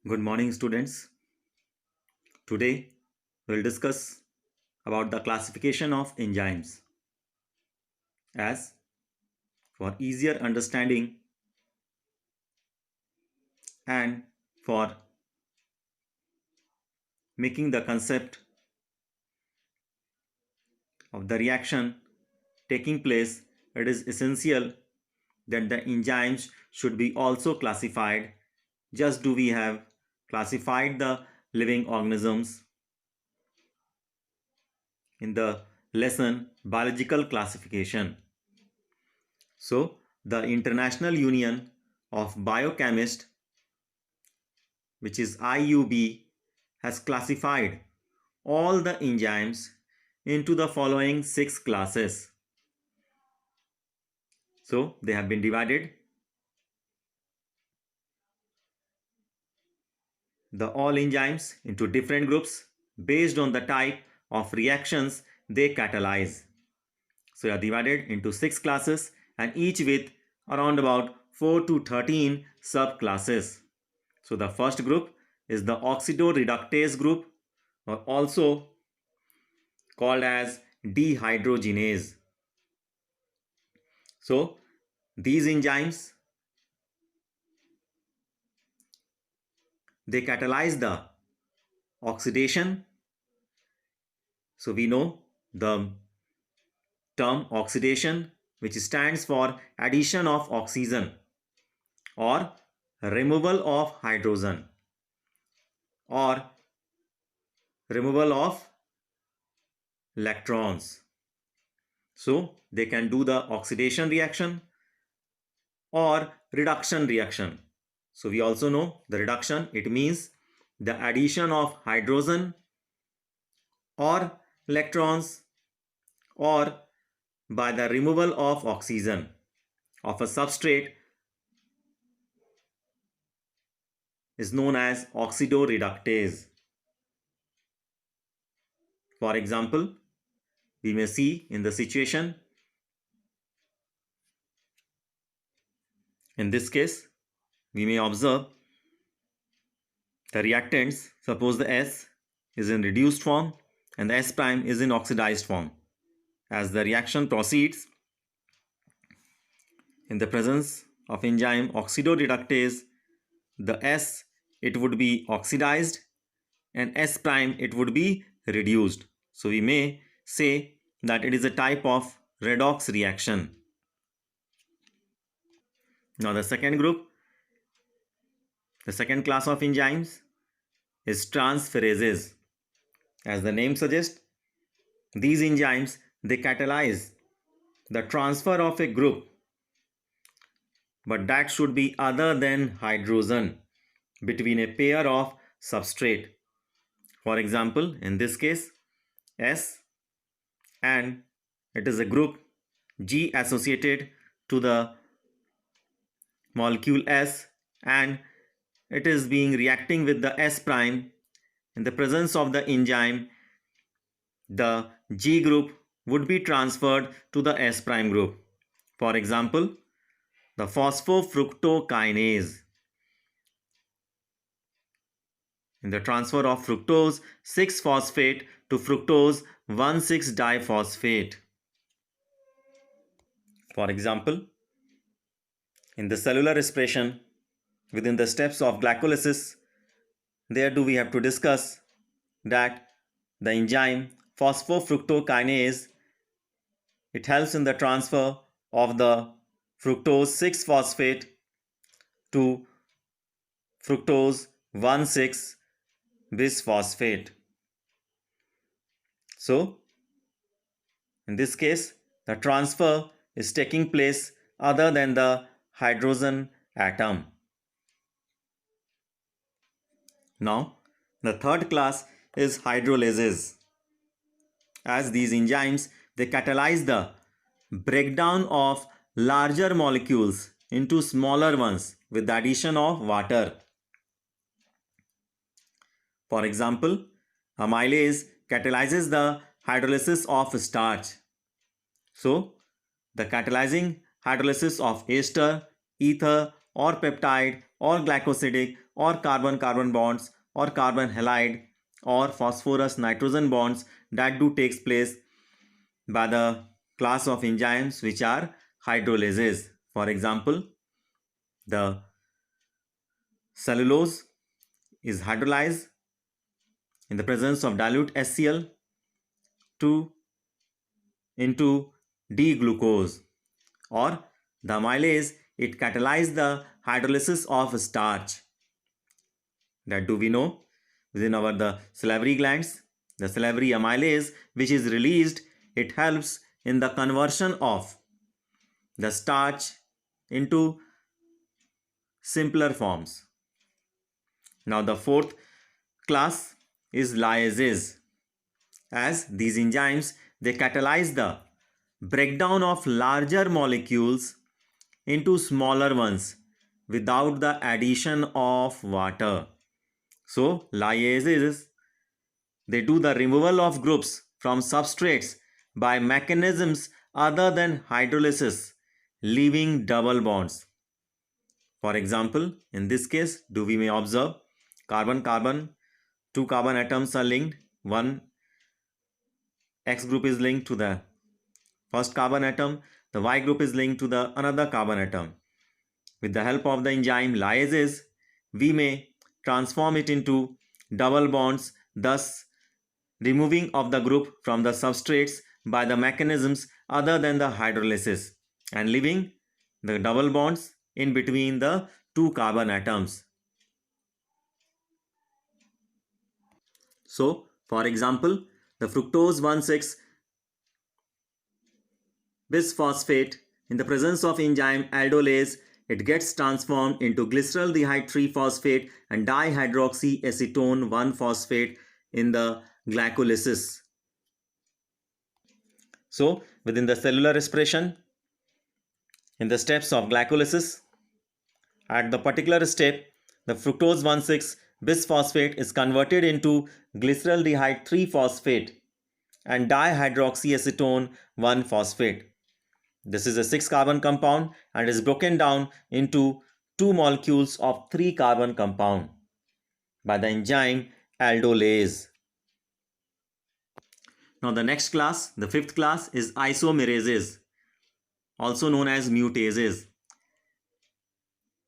Good morning, students. Today, we'll discuss about the classification of enzymes. As for easier understanding and for making the concept of the reaction taking place, it is essential that the enzymes should be also classified. Just do we have classified the living organisms in the lesson biological classification. So, the International Union of Biochemists, which is IUB, has classified all the enzymes into the following 6 classes. So, they have been divided. The all enzymes into different groups based on the type of reactions they catalyze. So, they are divided into 6 classes and each with around about 4 to 13 subclasses. So, the first group is the oxidoreductase group, or also called as dehydrogenase. So, these enzymes, they catalyze the oxidation. So, we know the term oxidation, which stands for addition of oxygen or removal of hydrogen or removal of electrons. So, they can do the oxidation reaction or reduction reaction. So, we also know the reduction, it means the addition of hydrogen or electrons or by the removal of oxygen of a substrate is known as oxidoreductase. For example, we may see in the situation, in this case, we may observe the reactants, suppose the S is in reduced form and the S prime is in oxidized form. As the reaction proceeds, in the presence of enzyme oxidoreductase, the S, it would be oxidized and S prime, it would be reduced. So we may say that it is a type of redox reaction. Now the second group, the second class of enzymes is transferases. As the name suggests, these enzymes, they catalyze the transfer of a group, but that should be other than hydrogen between a pair of substrate. For example, in this case, S, and it is a group G associated to the molecule S, and it is being reacting with the S prime. In the presence of the enzyme, the G group would be transferred to the S prime group. For example, the phosphofructokinase. In the transfer of fructose 6-phosphate to fructose 1,6-diphosphate. For example, in the cellular respiration, within the steps of glycolysis, there do we have to discuss that the enzyme phosphofructokinase, it helps in the transfer of the fructose 6-phosphate to fructose 1,6-bisphosphate. So, in this case, the transfer is taking place other than the hydrogen atom. Now, the third class is hydrolases. As these enzymes, they catalyze the breakdown of larger molecules into smaller ones with the addition of water. For example, amylase catalyzes the hydrolysis of starch. So, the catalyzing hydrolysis of ester, ether or peptide or glycosidic or carbon-carbon bonds or carbon halide or phosphorus nitrogen bonds that do takes place by the class of enzymes which are hydrolases. For example, the cellulose is hydrolyzed in the presence of dilute HCl into D-glucose, or the amylase, it catalyzes the hydrolysis of starch. That do we know? Within the salivary glands, the salivary amylase which is released, it helps in the conversion of the starch into simpler forms. Now the fourth class is lyases. As these enzymes, they catalyze the breakdown of larger molecules into smaller ones without the addition of water. So lyases, they do the removal of groups from substrates by mechanisms other than hydrolysis, leaving double bonds. For example, in this case, we may observe carbon-carbon, two carbon atoms are linked, one X group is linked to the first carbon atom, the Y group is linked to the another carbon atom. With the help of the enzyme lyases, we may transform it into double bonds, thus removing of the group from the substrates by the mechanisms other than the hydrolysis and leaving the double bonds in between the two carbon atoms. So, for example, the fructose 1,6 bisphosphate in the presence of enzyme aldolase, it gets transformed into glyceraldehyde 3-phosphate and dihydroxyacetone 1-phosphate in the glycolysis. So, within the cellular respiration, in the steps of glycolysis, at the particular step, the fructose 1,6 bisphosphate is converted into glyceraldehyde 3-phosphate and dihydroxyacetone 1-phosphate. This is a 6-carbon compound and is broken down into 2 molecules of 3-carbon compound by the enzyme aldolase. Now the next class, the fifth class, is isomerases, also known as mutases.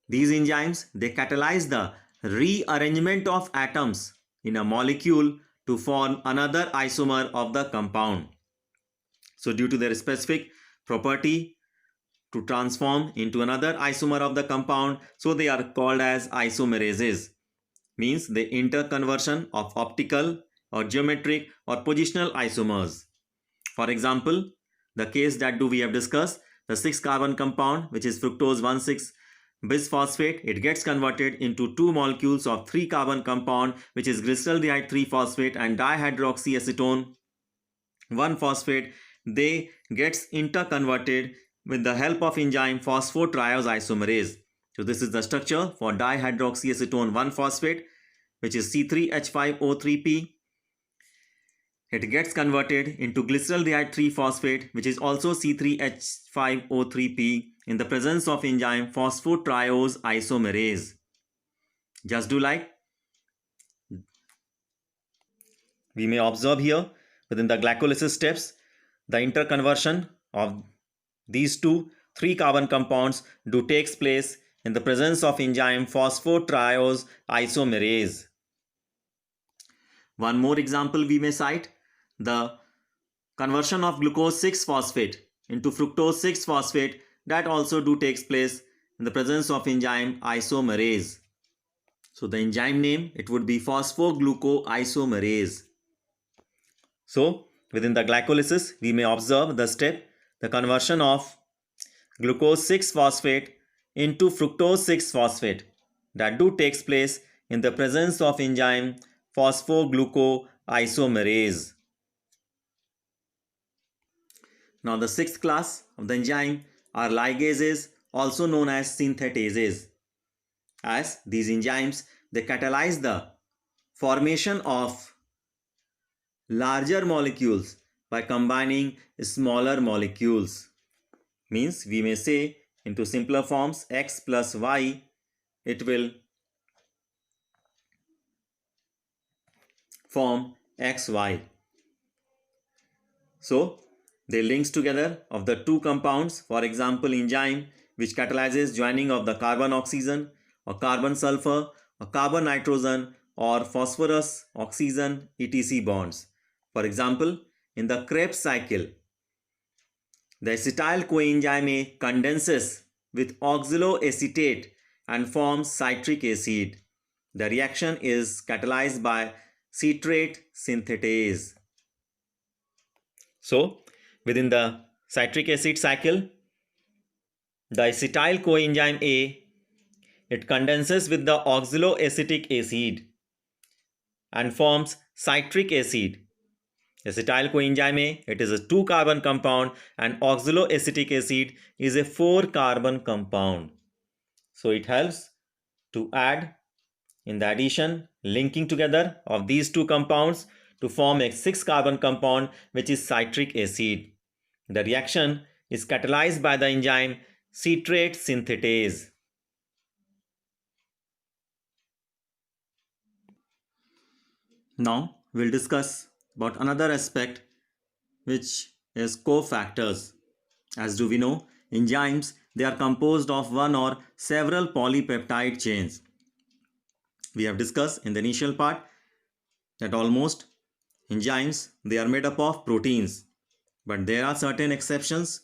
These enzymes, they catalyze the rearrangement of atoms in a molecule to form another isomer of the compound. So due to their specific property to transform into another isomer of the compound, so they are called as isomerases. Means the interconversion of optical or geometric or positional isomers. For example, the case that we have discussed, the 6-carbon compound which is fructose 1,6 bisphosphate, it gets converted into 2 molecules of 3-carbon compound which is glyceraldehyde 3-phosphate and dihydroxyacetone 1-phosphate. They gets interconverted with the help of enzyme phosphotriose isomerase. So this is the structure for dihydroxyacetone 1-phosphate, which is C3H5O3P. It gets converted into glyceraldehyde 3-phosphate, which is also C3H5O3P in the presence of enzyme phosphotriose isomerase. Just do like we may observe here within the glycolysis steps, the interconversion of these 2 3-carbon compounds do takes place in the presence of enzyme phosphotriose isomerase. One more example we may cite, the conversion of glucose 6-phosphate into fructose 6-phosphate, that also do takes place in the presence of enzyme isomerase. So the enzyme name, it would be phosphoglucoisomerase. So within the glycolysis, we may observe the step, the conversion of glucose 6-phosphate into fructose 6-phosphate, that do takes place in the presence of enzyme phosphoglucoisomerase. Now the 6th class of the enzyme are ligases, also known as synthetases. As these enzymes, they catalyze the formation of larger molecules by combining smaller molecules. Means we may say into simpler forms X plus Y it will form XY. So, the links together of the two compounds, for example, enzyme which catalyzes joining of the carbon oxygen or carbon sulfur or carbon nitrogen or phosphorus oxygen etc bonds. For example, in the Krebs cycle, the acetyl coenzyme A condenses with oxaloacetate and forms citric acid. The reaction is catalyzed by citrate synthetase. So, within the citric acid cycle, the acetyl coenzyme A, it condenses with the oxaloacetic acid and forms citric acid. Acetyl coenzyme A, it is a 2-carbon compound, and oxaloacetic acid is a 4-carbon compound. So it helps to add in the addition, linking together of these two compounds to form a 6-carbon compound, which is citric acid. The reaction is catalyzed by the enzyme citrate synthetase. Now we'll discuss about another aspect, which is cofactors. As do we know, enzymes, they are composed of one or several polypeptide chains. We have discussed in the initial part that almost enzymes, they are made up of proteins, but there are certain exceptions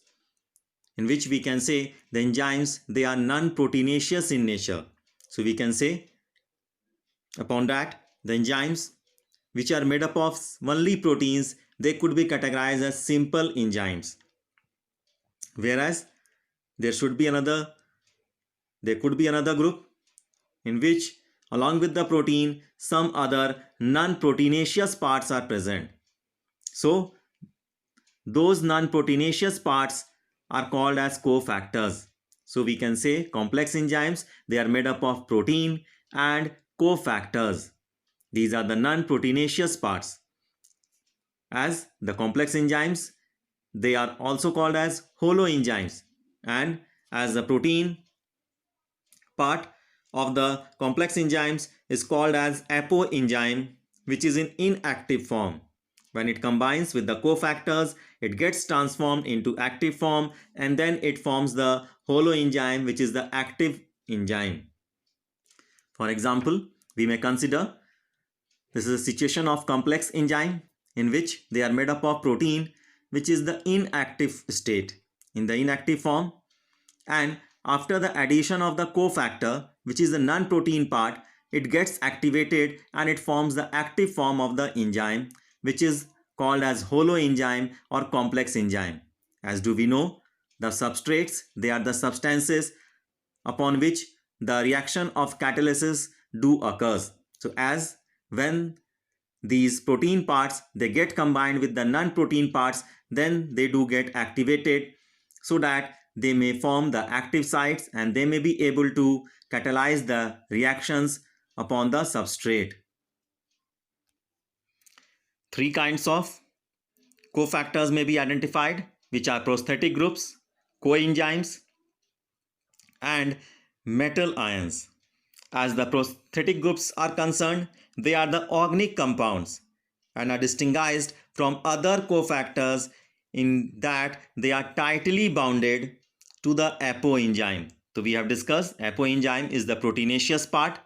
in which we can say the enzymes, they are non-proteinaceous in nature. So we can say upon that the enzymes which are made up of only proteins, they could be categorized as simple enzymes. Whereas there could be another group in which along with the protein some other non-proteinaceous parts are present. So those non-proteinaceous parts are called as cofactors. So we can say complex enzymes, they are made up of protein and cofactors. These are the non-proteinaceous parts. As the complex enzymes, they are also called as holoenzymes, and as the protein part of the complex enzymes is called as apoenzyme, which is in inactive form. When it combines with the cofactors, it gets transformed into active form, and then it forms the holoenzyme, which is the active enzyme. For example, we may consider this is a situation of complex enzyme in which they are made up of protein, which is the inactive state, in the inactive form, and after the addition of the cofactor, which is the non-protein part, it gets activated and it forms the active form of the enzyme, which is called as holoenzyme or complex enzyme. As do we know, the substrates, they are the substances upon which the reaction of catalysis do occurs. So as when these protein parts, they get combined with the non-protein parts, then they do get activated so that they may form the active sites and they may be able to catalyze the reactions upon the substrate. 3 kinds of cofactors may be identified, which are prosthetic groups, coenzymes, and metal ions. As the prosthetic groups are concerned, they are the organic compounds and are distinguished from other cofactors in that they are tightly bounded to the apoenzyme. So we have discussed apoenzyme is the proteinaceous part,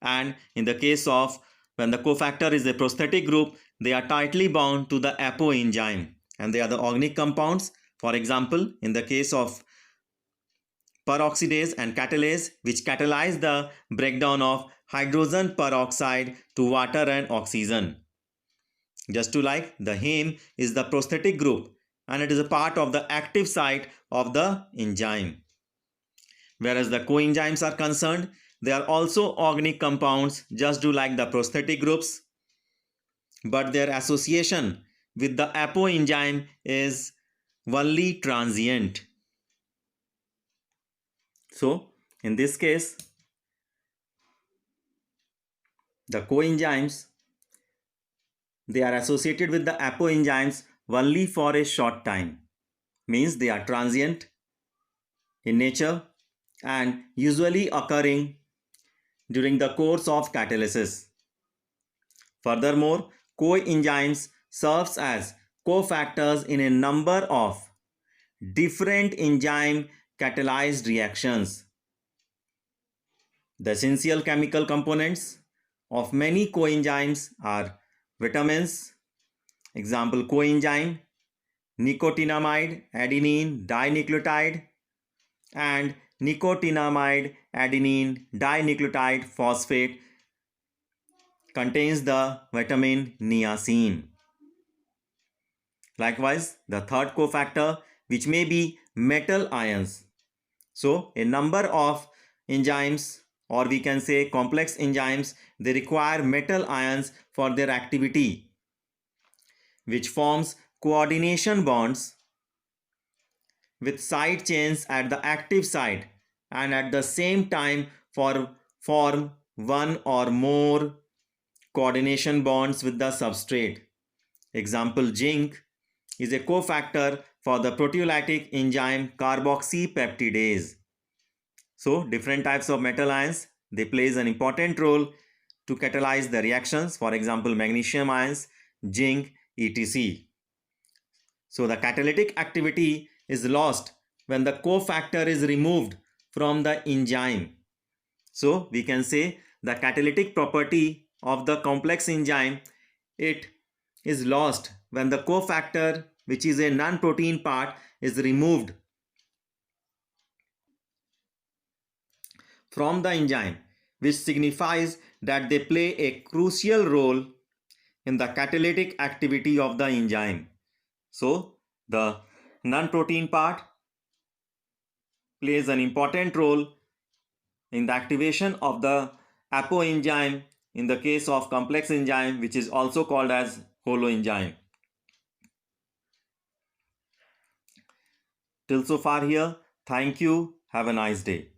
and in the case of when the cofactor is a prosthetic group, they are tightly bound to the apoenzyme and they are the organic compounds. For example, in the case of peroxidase and catalase, which catalyze the breakdown of hydrogen peroxide to water and oxygen. Just to like the heme is the prosthetic group and it is a part of the active site of the enzyme. Whereas the coenzymes are concerned, they are also organic compounds, just do like the prosthetic groups, but their association with the apoenzyme is only transient. So in this case, the coenzymes, they are associated with the apoenzymes only for a short time, means they are transient in nature and usually occurring during the course of catalysis. Furthermore, coenzymes serves as cofactors in a number of different enzyme catalyzed reactions. The essential chemical components of many coenzymes are vitamins, example coenzyme, nicotinamide adenine dinucleotide, and nicotinamide adenine dinucleotide phosphate contains the vitamin niacin. Likewise, the third cofactor, which may be metal ions. So, a number of enzymes, or we can say complex enzymes, they require metal ions for their activity, which forms coordination bonds with side chains at the active site and at the same time form one or more coordination bonds with the substrate. Example, zinc is a cofactor for the proteolytic enzyme carboxypeptidase. So different types of metal ions, they plays an important role to catalyze the reactions. For example, magnesium ions, zinc, etc. So the catalytic activity is lost when the cofactor is removed from the enzyme. So we can say the catalytic property of the complex enzyme, it is lost when the cofactor, which is a non-protein part, is removed from the enzyme, which signifies that they play a crucial role in the catalytic activity of the enzyme. So the non-protein part plays an important role in the activation of the apoenzyme in the case of complex enzyme, which is also called as holoenzyme. Till so far here, thank you. Have a nice day.